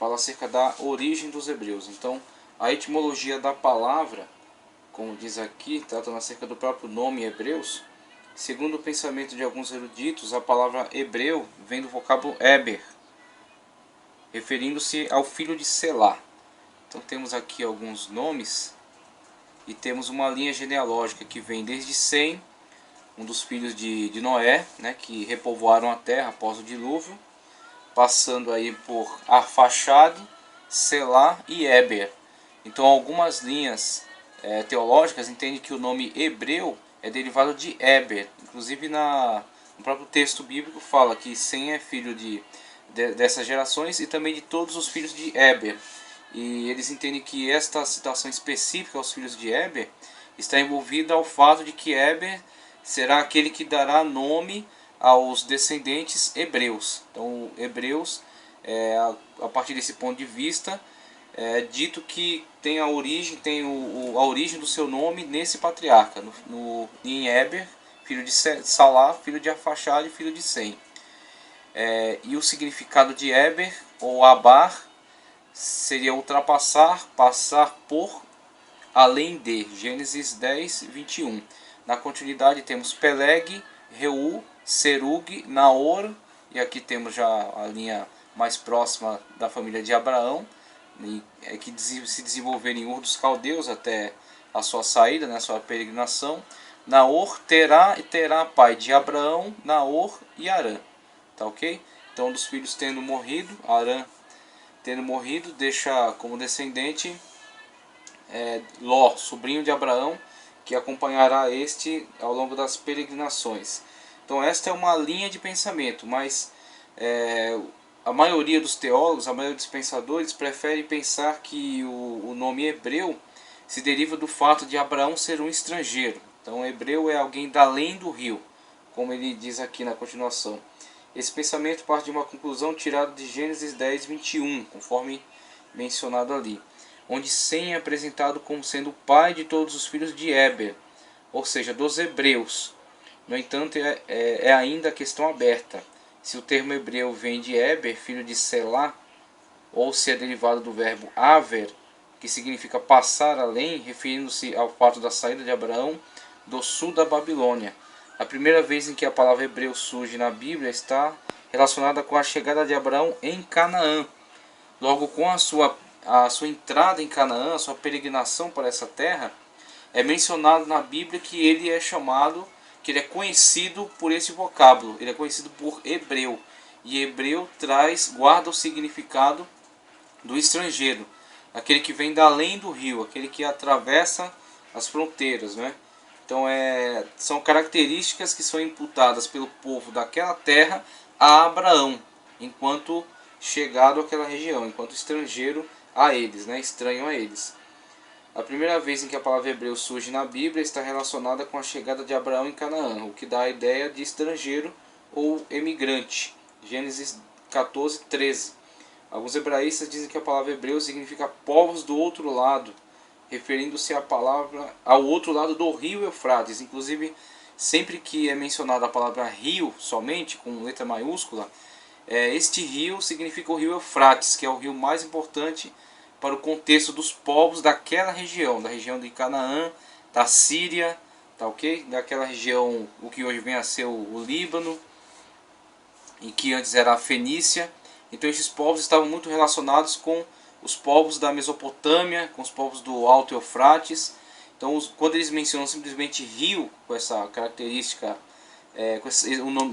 fala acerca da origem dos hebreus. Então, a etimologia da palavra, como diz aqui, tratando acerca do próprio nome hebreus, segundo o pensamento de alguns eruditos, a palavra hebreu vem do vocábulo Eber, referindo-se ao filho de Selá. Então temos aqui alguns nomes e temos uma linha genealógica que vem desde Sem, um dos filhos de Noé, né, que repovoaram a terra após o dilúvio, passando aí por Arfaxade, Selá e Eber. Então algumas linhas teológicas entendem que o nome hebreu é derivado de Eber. Inclusive no próprio texto bíblico fala que Sem é filho dessas gerações e também de todos os filhos de Eber. E eles entendem que esta citação específica aos filhos de Eber está envolvida ao fato de que Eber será aquele que dará nome aos descendentes hebreus. Então, hebreus, a partir desse ponto de vista, é dito que tem a origem do seu nome nesse patriarca, em Eber, filho de Salá, filho de Arfaxade, filho de Sem. E o significado de Eber, ou Abar, seria ultrapassar, passar por, além de. Gênesis 10, 21. Na continuidade temos Peleg, Reu, Serug, Naor, e aqui temos já a linha mais próxima da família de Abraão, que se desenvolveram em Ur dos Caldeus até a sua saída, né, a sua peregrinação. Naor, Terá e Terá, pai de Abraão, Naor e Arã. Tá ok? Então, um dos filhos tendo morrido, Arã tendo morrido, deixa como descendente Ló, sobrinho de Abraão, que acompanhará este ao longo das peregrinações. Então esta é uma linha de pensamento, mas a maioria dos teólogos, a maioria dos pensadores prefere pensar que o nome hebreu se deriva do fato de Abraão ser um estrangeiro. Então hebreu é alguém da além do rio, como ele diz aqui na continuação. Esse pensamento parte de uma conclusão tirada de Gênesis 10, 21, conforme mencionado ali, onde Sem é apresentado como sendo o pai de todos os filhos de Eber, ou seja, dos hebreus. No entanto, é ainda a questão aberta se o termo hebreu vem de Eber, filho de Selá, ou se é derivado do verbo haver, que significa passar além, referindo-se ao fato da saída de Abraão do sul da Babilônia. A primeira vez em que a palavra hebreu surge na Bíblia está relacionada com a chegada de Abraão em Canaã. Logo, com a sua entrada em Canaã, a sua peregrinação para essa terra, é mencionado na Bíblia que ele é chamado, que ele é conhecido por esse vocábulo, ele é conhecido por hebreu. E hebreu guarda o significado do estrangeiro, aquele que vem da além do rio, aquele que atravessa as fronteiras, né? Então são características que são imputadas pelo povo daquela terra a Abraão, enquanto chegado àquela região, enquanto estrangeiro a eles, né? Estranho a eles. A primeira vez em que a palavra hebreu surge na Bíblia está relacionada com a chegada de Abraão em Canaã, o que dá a ideia de estrangeiro ou emigrante. Gênesis 14, 13. Alguns hebraístas dizem que a palavra hebreu significa povos do outro lado, referindo-se ao outro lado do rio Eufrates. Inclusive, sempre que é mencionada a palavra rio somente, com letra maiúscula, este rio significa o rio Eufrates, que é o rio mais importante para o contexto dos povos daquela região, da região de Canaã, da Síria, tá ok? Daquela região, o que hoje vem a ser o Líbano, e que antes era a Fenícia. Então esses povos estavam muito relacionados com os povos da Mesopotâmia, com os povos do Alto Eufrates. Então quando eles mencionam simplesmente rio, com essa característica,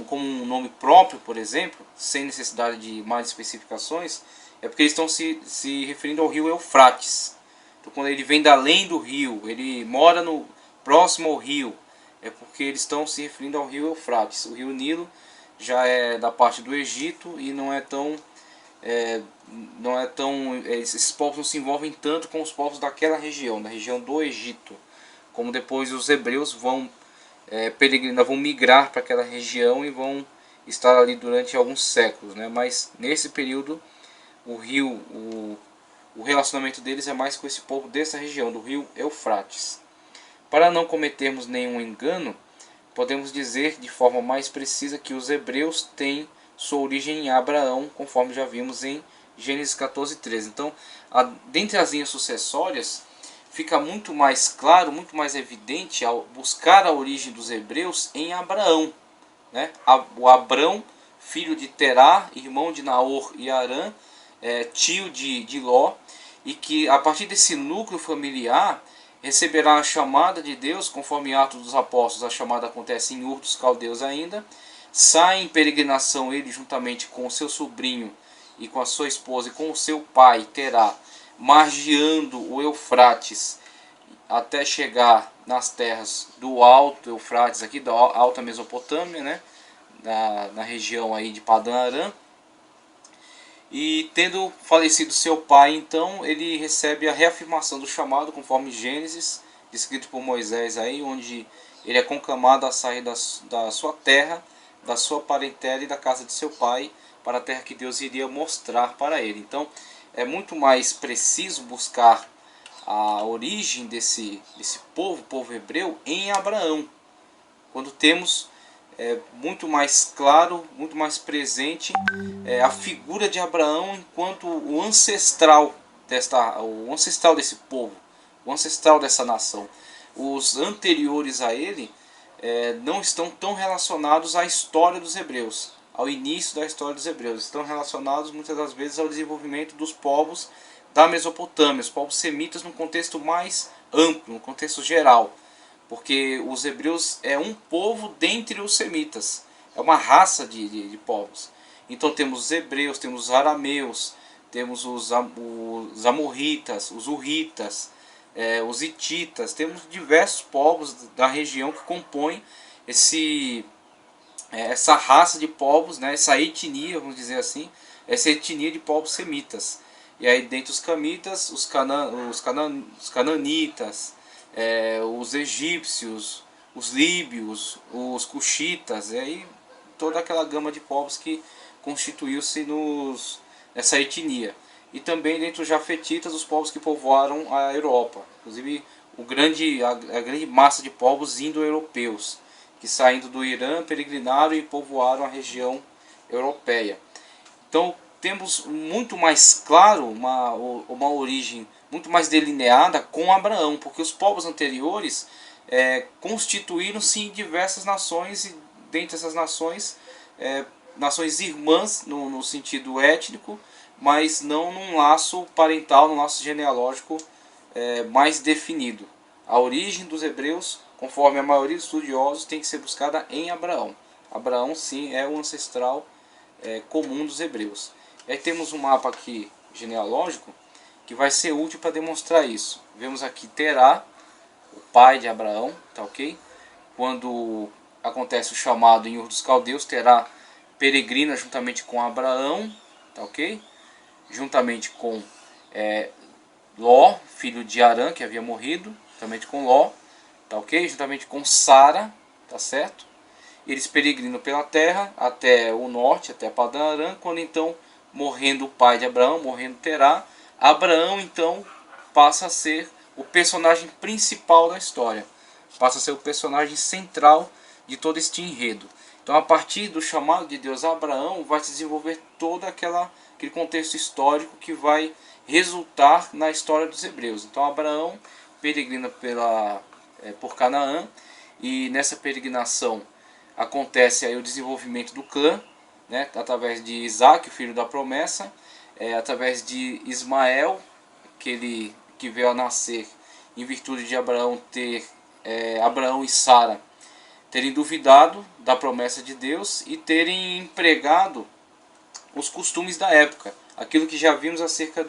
como um nome próprio, por exemplo, sem necessidade de mais especificações, é porque eles estão se referindo ao rio Eufrates. Então quando ele vem da além do rio, ele mora próximo ao rio, é porque eles estão se referindo ao rio Eufrates. O rio Nilo já é da parte do Egito e não é tão esses povos não se envolvem tanto com os povos daquela região, da região do Egito, como depois os hebreus vão peregrinar, vão migrar para aquela região e vão estar ali durante alguns séculos, né? Mas nesse período o relacionamento deles é mais com esse povo dessa região, do rio Eufrates. Para não cometermos nenhum engano, podemos dizer de forma mais precisa que os hebreus têm sua origem em Abraão, conforme já vimos em Gênesis 14, 13. Então, dentre as linhas sucessórias, fica muito mais claro, muito mais evidente ao buscar a origem dos hebreus em Abraão, né? O Abrão, filho de Terá, irmão de Naor e Harã, tio de Ló, e que a partir desse núcleo familiar receberá a chamada de Deus, conforme Atos dos Apóstolos. A chamada acontece em Ur dos Caldeus ainda. Sai em peregrinação ele juntamente com o seu sobrinho e com a sua esposa e com o seu pai Terá, margeando o Eufrates até chegar nas terras do Alto Eufrates, aqui da Alta Mesopotâmia, né? na região aí de Padã Arã. E tendo falecido seu pai, então ele recebe a reafirmação do chamado, conforme Gênesis, descrito por Moisés aí, onde ele é conclamado a sair da sua terra, da sua parentela e da casa de seu pai, para a terra que Deus iria mostrar para ele. Então é muito mais preciso buscar a origem desse povo hebreu em Abraão, quando temos muito mais claro, muito mais presente a figura de Abraão enquanto o ancestral desse povo, o ancestral dessa nação. Os anteriores a ele não estão tão relacionados à história dos hebreus, ao início da história dos hebreus. Estão relacionados muitas das vezes ao desenvolvimento dos povos da Mesopotâmia, os povos semitas num contexto mais amplo, num contexto geral. Porque os hebreus é um povo dentre os semitas, é uma raça de povos. Então temos os hebreus, temos os arameus, temos os amorritas, os urritas, os hititas, temos diversos povos da região que compõem essa raça de povos, né, essa etnia, vamos dizer assim, essa etnia de povos semitas. E aí dentre os camitas, os cananitas, os egípcios, os líbios, os cuxitas, e aí toda aquela gama de povos que constituiu-se nessa etnia. E também dentre os jafetitas, os povos que povoaram a Europa, inclusive a grande massa de povos indo-europeus, que saindo do Irã peregrinaram e povoaram a região europeia. Então temos muito mais claro uma origem muito mais delineada com Abraão, porque os povos anteriores constituíram-se em diversas nações, e dentre essas nações, nações irmãs no sentido étnico, mas não num laço parental, num laço genealógico mais definido. A origem dos hebreus, conforme a maioria dos estudiosos, tem que ser buscada em Abraão. Abraão, sim, é o ancestral comum dos hebreus. E aí temos um mapa aqui genealógico que vai ser útil para demonstrar isso. Vemos aqui Terá, o pai de Abraão, tá ok? Quando acontece o chamado em Ur dos Caldeus, Terá peregrina juntamente com Abraão, tá ok? Juntamente com Ló, filho de Harã, que havia morrido, juntamente com Ló, tá ok? Juntamente com Sara, tá certo? Eles peregrinam pela terra até o norte, até Padã Arã, quando então, morrendo o pai de Abraão, morrendo Terá, Abraão então passa a ser o personagem principal da história, passa a ser o personagem central de todo este enredo. Então a partir do chamado de Deus a Abraão vai se desenvolver todo aquele contexto histórico que vai resultar na história dos hebreus. Então Abraão peregrina por Canaã, e nessa peregrinação acontece aí o desenvolvimento do clã, né, através de Isaac, o filho da promessa, através de Ismael, que veio a nascer em virtude de Abraão Abraão e Sara terem duvidado da promessa de Deus e terem empregado os costumes da época, aquilo que já vimos acerca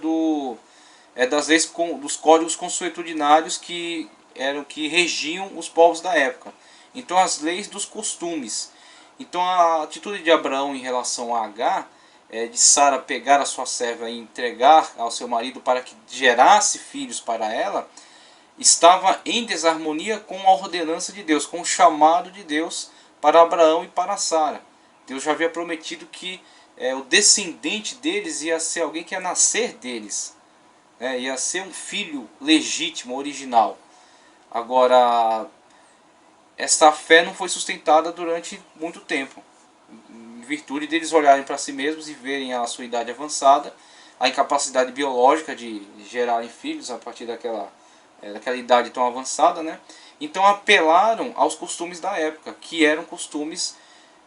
das leis, dos códigos consuetudinários que regiam os povos da época. Então as leis dos costumes. Então a atitude de Abraão em relação a Agar, de Sara pegar a sua serva e entregar ao seu marido para que gerasse filhos para ela, estava em desarmonia com a ordenança de Deus, com o chamado de Deus para Abraão e para Sara. Deus já havia prometido que o descendente deles ia ser alguém que ia nascer deles, ia ser um filho legítimo, original. Agora, esta fé não foi sustentada durante muito tempo, em virtude deles olharem para si mesmos e verem a sua idade avançada, a incapacidade biológica de gerarem filhos a partir daquela idade tão avançada, né? Então apelaram aos costumes da época, que eram costumes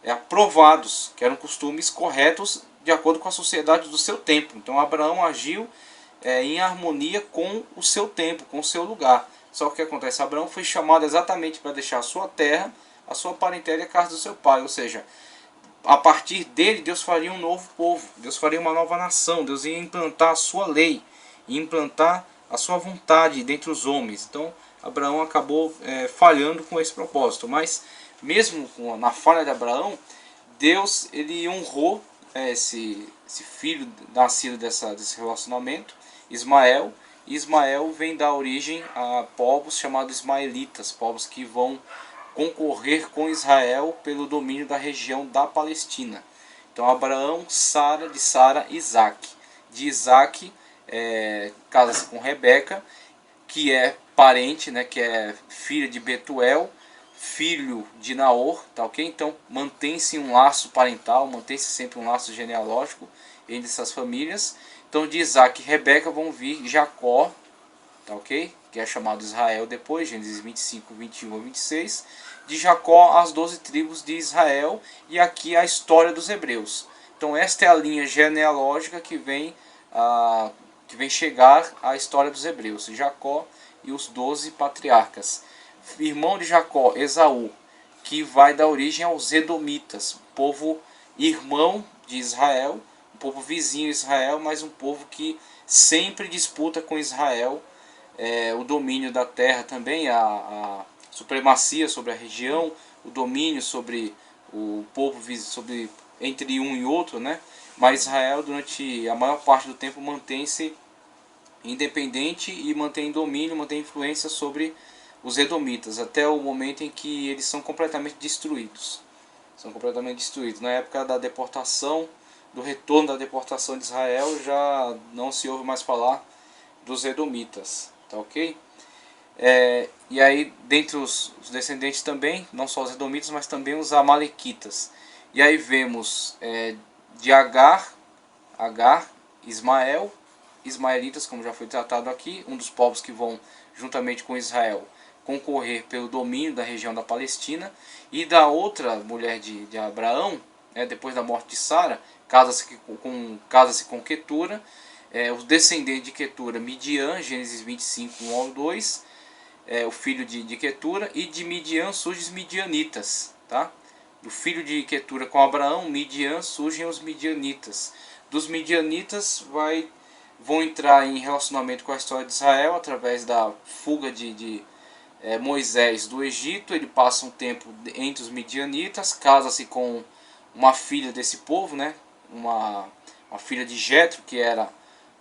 aprovados, que eram costumes corretos de acordo com a sociedade do seu tempo. Então Abraão agiu em harmonia com o seu tempo, com o seu lugar. Só que o que acontece? Abraão foi chamado exatamente para deixar a sua terra, a sua parentela e a casa do seu pai. Ou seja, a partir dele Deus faria um novo povo, Deus faria uma nova nação, Deus ia implantar a sua lei, ia implantar a sua vontade dentre os homens. Então Abraão acabou falhando com esse propósito. Mas mesmo na falha de Abraão, Deus ele honrou esse filho nascido desse relacionamento, Ismael. E Ismael vem dar origem a povos chamados ismaelitas, povos que vão concorrer com Israel pelo domínio da região da Palestina. Então Abraão, Sara, de Sara, Isaac. De Isaac casa-se com Rebeca, que é parente, né, que é filha de Betuel, filho de Naor, tá ok? Então mantém-se um laço parental, mantém-se sempre um laço genealógico entre essas famílias. Então de Isaac e Rebeca vão vir Jacó, tá ok? Que é chamado Israel depois, Gênesis 25, 21 a 26. De Jacó as 12 tribos de Israel, e aqui a história dos hebreus. Então esta é a linha genealógica que vem chegar à história dos hebreus. Jacó e os 12 patriarcas. Irmão de Jacó, Esaú, que vai dar origem aos Edomitas, povo irmão de Israel, um povo vizinho de Israel, mas um povo que sempre disputa com Israel o domínio da terra também, a supremacia sobre a região, o domínio sobre o povo entre um e outro, né? Mas Israel durante a maior parte do tempo mantém-se independente e mantém domínio, mantém influência sobre os edomitas, até o momento em que eles são completamente destruídos. São completamente destruídos. Na época da deportação, do retorno da deportação de Israel, já não se ouve mais falar dos edomitas, tá ok? E aí, dentre os descendentes também, não só os edomitas, mas também os amalequitas. E aí vemos de Agar, Ismael, ismaelitas, como já foi tratado aqui, um dos povos que vão, juntamente com Israel, concorrer pelo domínio da região da Palestina. E da outra mulher de Abraão, depois da morte de Sara, casa-se com Quetura, os descendentes de Quetura, Midian, Gênesis 25, 1 ao 2, o filho de Quetura, e de Midian surgem os midianitas, tá? Do filho de Quetura com Abraão, Midian, surgem os midianitas. Dos midianitas vão entrar em relacionamento com a história de Israel através da fuga de Moisés do Egito. Ele passa um tempo entre os midianitas, casa-se com uma filha desse povo, né? Uma filha de Jetro, que era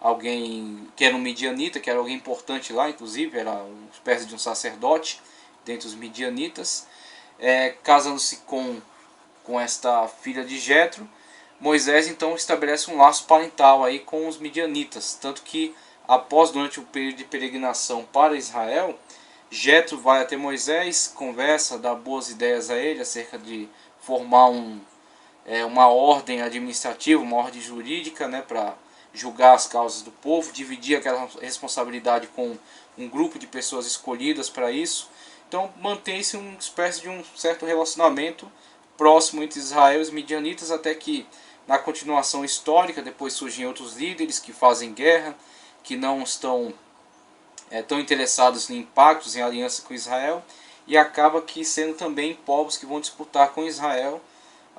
um midianita, que era alguém importante lá, inclusive, era uma espécie de um sacerdote dentre os midianitas. Casando-se com esta filha de Jetro, Moisés então estabelece um laço parental aí com os midianitas, tanto que durante o período de peregrinação para Israel, Jetro vai até Moisés, conversa, dá boas ideias a ele acerca de formar uma ordem administrativa, uma ordem jurídica, né, para julgar as causas do povo, dividir aquela responsabilidade com um grupo de pessoas escolhidas para isso. Então mantém-se uma espécie de um certo relacionamento próximo entre Israel e os midianitas, até que na continuação histórica depois surgem outros líderes que fazem guerra, que não estão tão interessados em pactos, em aliança com Israel, e acaba que sendo também povos que vão disputar com Israel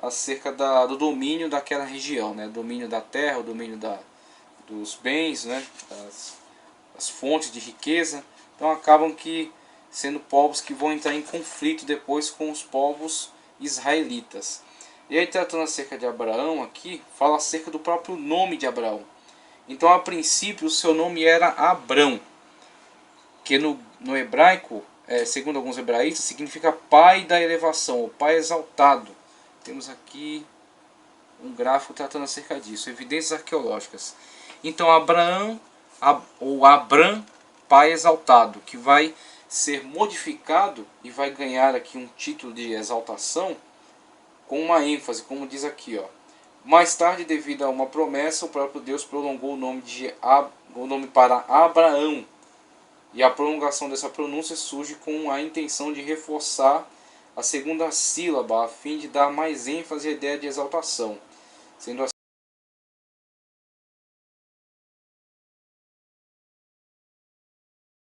acerca do domínio daquela região, né? O domínio da terra, o domínio dos bens, né? das fontes de riqueza. Então acabam que sendo povos que vão entrar em conflito depois com os povos israelitas. E aí, tratando acerca de Abraão aqui, fala acerca do próprio nome de Abraão. Então a princípio o seu nome era Abrão, que no hebraico, segundo alguns hebraístas, significa pai da elevação, ou pai exaltado. Temos aqui um gráfico tratando acerca disso, evidências arqueológicas. Então Abraão, ou Abram, pai exaltado, que vai ser modificado e vai ganhar aqui um título de exaltação com uma ênfase, como diz aqui, ó. Mais tarde, devido a uma promessa, o próprio Deus prolongou o nome para Abraão. E a prolongação dessa pronúncia surge com a intenção de reforçar a segunda sílaba, a fim de dar mais ênfase à ideia de exaltação. Sendo